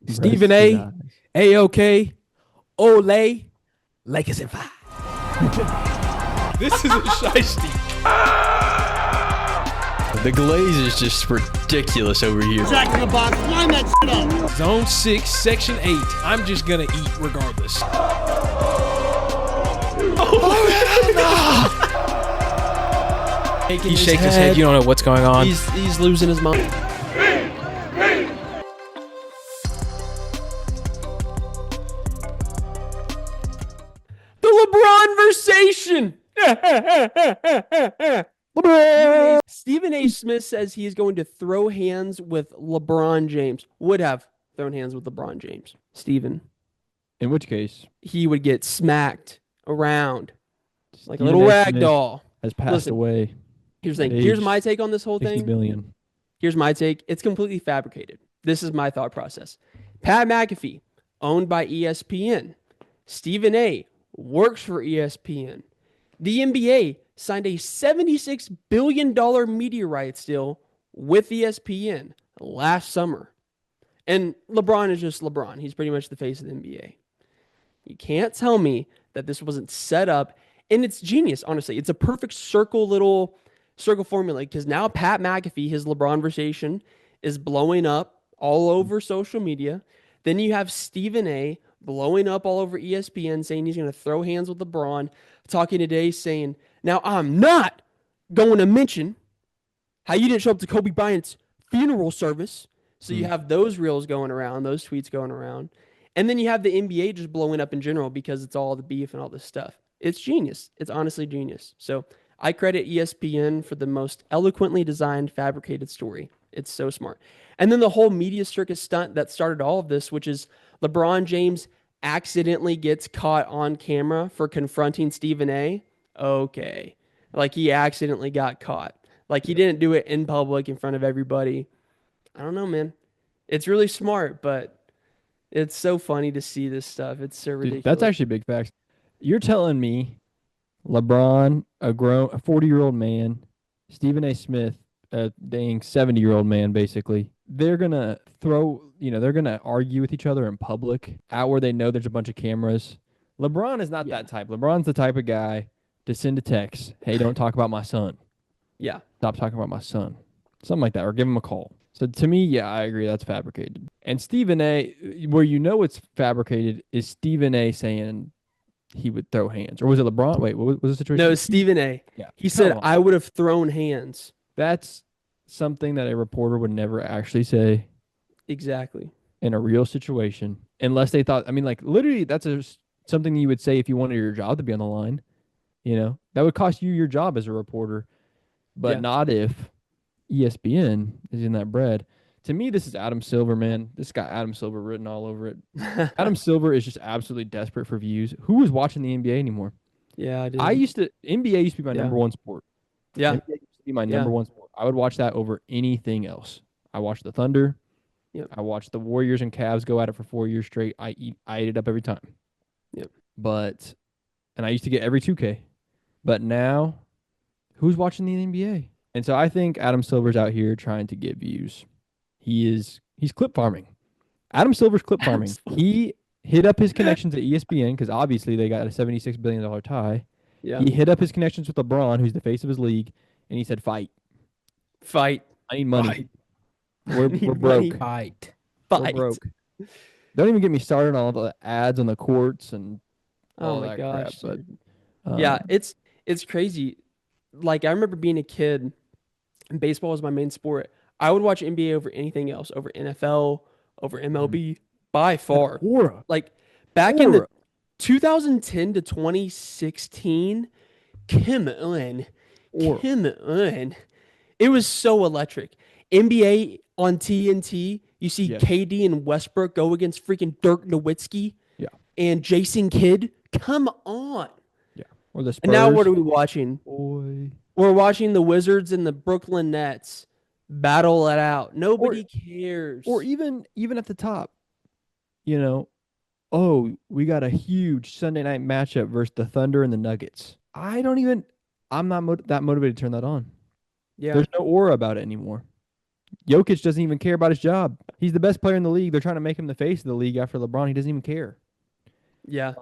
Stephen A. A-OK. Ole. Lakers in 5. This is a shiesty. The glaze is just ridiculous over here. Jack in the Box, line that shit up. Zone 6, Section 8. I'm just going to eat regardless. He shakes his head. You don't know what's going on. He's losing his mind. The LeBronversation. Stephen A. Smith says he is going to throw hands with LeBron James. Would have thrown hands with LeBron James. Stephen. In which case? He would get smacked around like a little rag doll. Has passed away. Here's the thing. Here's my take on this whole 60 thing. million. Here's my take. It's completely fabricated. This is my thought process. Pat McAfee, owned by ESPN. Stephen A. works for ESPN. The NBA signed a $76 billion media rights deal with ESPN last summer. And LeBron is just LeBron. He's pretty much the face of the NBA. You can't tell me that this wasn't set up. And it's genius, honestly. It's a perfect little circle formula, because now Pat McAfee, his LeBronversation, is blowing up all over social media. Then you have Stephen A. blowing up all over ESPN, saying he's going to throw hands with LeBron, talking today saying, now I'm not going to mention how you didn't show up to Kobe Bryant's funeral service. So you have those reels going around, those tweets going around. And then you have the NBA just blowing up in general because it's all the beef and all this stuff. It's genius. It's honestly genius. So I credit ESPN for the most eloquently designed, fabricated story. It's so smart. And then the whole media circus stunt that started all of this, which is LeBron James accidentally gets caught on camera for confronting Stephen A. Okay. Like he accidentally got caught. Like he didn't do it in public in front of everybody. I don't know, man. It's really smart, but it's so funny to see this stuff. It's so ridiculous. Dude, that's actually big facts. You're telling me LeBron, a 40-year-old man, Stephen A. Smith, a dang 70-year-old man, basically, they're going to they're going to argue with each other in public out where they know there's a bunch of cameras. LeBron is not that type. LeBron's the type of guy to send a text, hey, don't talk about my son. Yeah. Stop talking about my son. Something like that, or give him a call. So to me, yeah, I agree. That's fabricated. And Stephen A., where you know it's fabricated, is Stephen A. saying he would throw hands. Or was it LeBron? Wait, what was the situation? No, Stephen A. Yeah. He said, I would have thrown hands. That's something that a reporter would never actually say. Exactly. In a real situation. Unless they thought, literally, that's something you would say if you wanted your job to be on the line. You know? That would cost you your job as a reporter. But not if ESPN is in that bread. To me, this is Adam Silver, man. This got Adam Silver written all over it. Adam Silver is just absolutely desperate for views. Who was watching the NBA anymore? Yeah, I did. NBA used to be my number one sport. Yeah. NBA used to be my number one sport. I would watch that over anything else. I watched the Thunder. Yep. I watched the Warriors and Cavs go at it for 4 years straight. I ate it up every time. Yep. And I used to get every 2K. But now, who's watching the NBA? And so I think Adam Silver's out here trying to get views. He's clip farming. Adam Silver's clip farming. He hit up his connections at ESPN because obviously they got a $76 billion tie. Yeah. He hit up his connections with LeBron, who's the face of his league, and he said, fight. Fight. I need money. Fight. We're broke. Fight. We're broke. Don't even get me started on all the ads on the courts and all that crap. But yeah, it's crazy. Like, I remember being a kid, and baseball was my main sport. I would watch NBA over anything else, over NFL, over MLB, by far. Aura. Like, back in the 2010 to 2016, come on. It was so electric. NBA on TNT, you see KD and Westbrook go against freaking Dirk Nowitzki and Jason Kidd. Come on. Yeah. Or the Spurs. And now what are we watching? Boy. We're watching the Wizards and the Brooklyn Nets battle it out. Nobody cares. Or even at the top, we got a huge Sunday night matchup versus the Thunder and the Nuggets. I'm not that motivated to turn that on. Yeah. There's no aura about it anymore. Jokic doesn't even care about his job. He's the best player in the league. They're trying to make him the face of the league after LeBron. He doesn't even care. Yeah.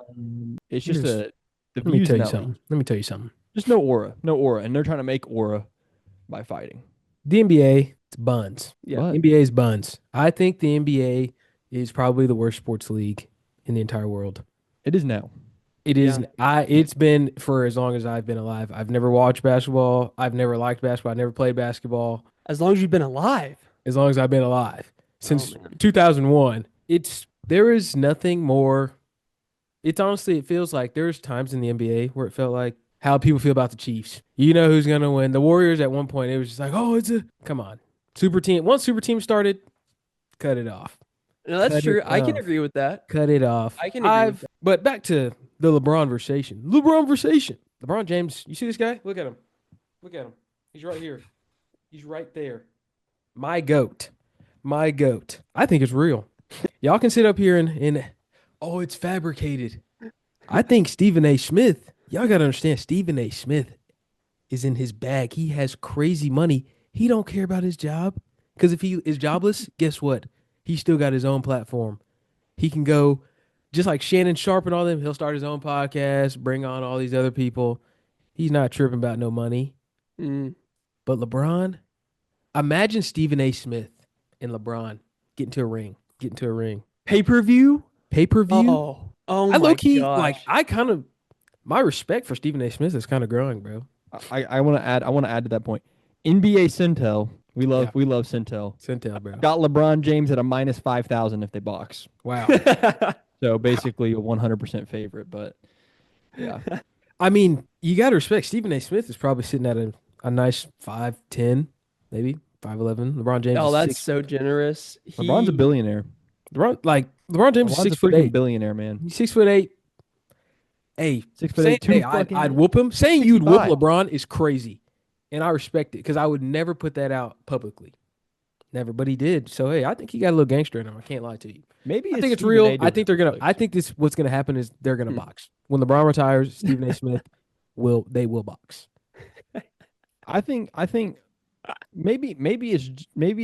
It's just the Let me views tell in you that something. league. Let me tell you something. Just no aura, and they're trying to make aura by fighting. The NBA, it's buns. Yeah. But NBA is buns. I think the NBA is probably the worst sports league in the entire world. it is now. It is. Yeah. It's been for as long as I've been alive. I've never watched basketball. I've never liked basketball. I've never played basketball. As long as you've been alive. As long as I've been alive since man. 2001. There is nothing more. It's honestly, it feels like there's times in the NBA where it felt like how people feel about the Chiefs. You know who's gonna win. The Warriors at one point, it was just like, oh, come on, super team. Once super team started, cut it off. No, that's Cut true. it I can off. agree with that. Cut it off. I can agree with that. But back to the LeBronversation. LeBronversation. LeBron James. You see this guy? Look at him. Look at him. He's right here. He's right there. My goat. My goat. I think it's real. Y'all can sit up here and oh, it's fabricated. I think Stephen A. Smith. Y'all got to understand, Stephen A. Smith is in his bag. He has crazy money. He don't care about his job. Because if he is jobless, guess what? He still got his own platform. He can go, just like Shannon Sharp and all them, he'll start his own podcast, bring on all these other people. He's not tripping about no money. Mm. But LeBron, imagine Stephen A. Smith and LeBron get into a ring. Pay-per-view? Pay-per-view? Oh I my low-key, gosh. my respect for Stephen A. Smith is kind of growing, bro. I want to add to that point. NBA Centel. We love Centel. Centel, bro. Got LeBron James at a minus 5,000 if they box. Wow. So basically a 100% favorite, but yeah. I mean, you got to respect Stephen A. Smith is probably sitting at a nice 5'10", maybe 5'11". LeBron James Oh, is that's so generous. LeBron's a billionaire. LeBron James is LeBron's 6 a foot freaking 8. billionaire, man. He's 6'8". Hey, 6'8", saying, I'd whoop him. Saying you'd whoop LeBron is crazy, and I respect it because I would never put that out publicly, never. But he did. So hey, I think he got a little gangster in him. I can't lie to you. Maybe I think it's Stephen real. A. I think they're gonna. doing I think what's gonna happen is they're gonna box when LeBron retires. Stephen A. Smith will box. I think maybe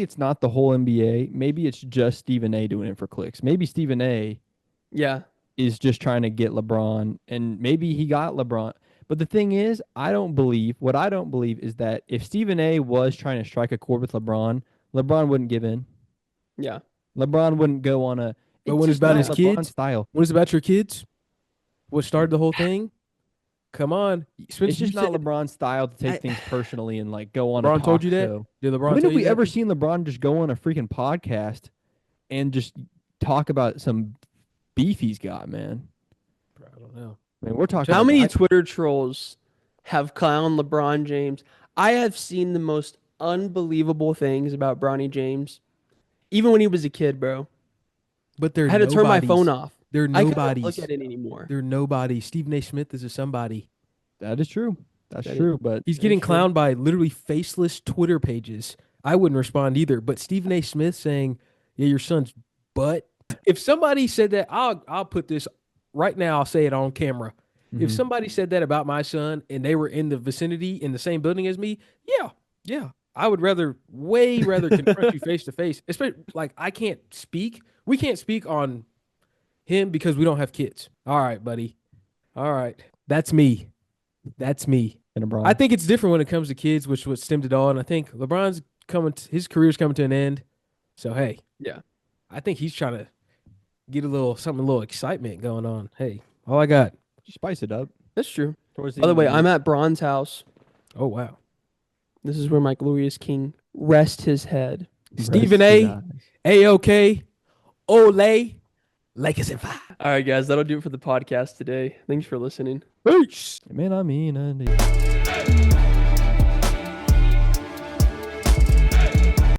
it's not the whole NBA. Maybe it's just Stephen A. doing it for clicks. Maybe Stephen A. Yeah. is just trying to get LeBron, and maybe he got LeBron. But the thing is, I don't believe is that if Stephen A. was trying to strike a chord with LeBron, LeBron wouldn't give in. Yeah. LeBron wouldn't go on a. But when it's about his LeBron kids, style, when it's about your kids, what started the whole thing? Come on, Spencer, it's just you not said- LeBron's style to take things personally and like go on. LeBron a talk told you that? show. Did LeBron When tell have we you that? ever seen LeBron just go on a freaking podcast and just talk about some beef he's got, man? I don't know. I mean, we're talking. How many about- Twitter trolls have clowned LeBron James? I have seen the most unbelievable things about Bronny James, even when he was a kid, bro. But they're I had to turn my nobodies. phone off. They're I couldn't nobodies. look at it anymore. They're nobody. Stephen A. Smith is a somebody. That is true. That's That is- true. But He's getting clowned by literally faceless Twitter pages. I wouldn't respond either. But Stephen A. Smith saying, "Yeah, your son's butt." If somebody said that, I'll put this right now. I'll say it on camera. If somebody said that about my son and they were in the vicinity in the same building as me, yeah, I would way rather confront you face to face. Especially like I can't speak. We can't speak on him because we don't have kids. All right, buddy. All right, that's me. That's me. And LeBron. I think it's different when it comes to kids, which what stemmed it all. And I think LeBron's his career's coming to an end. So hey, Yeah. I think he's trying to get a little excitement going on. Hey, all I got. spice it up. That's true. Towards By the end way, of I'm at Braun's house. Oh wow, This is where my glorious king rest his head. Stephen A. A-OK, Ole, Lakers in 5. All right, guys, that'll do it for the podcast today. Thanks for listening. Peace. Man, I mean,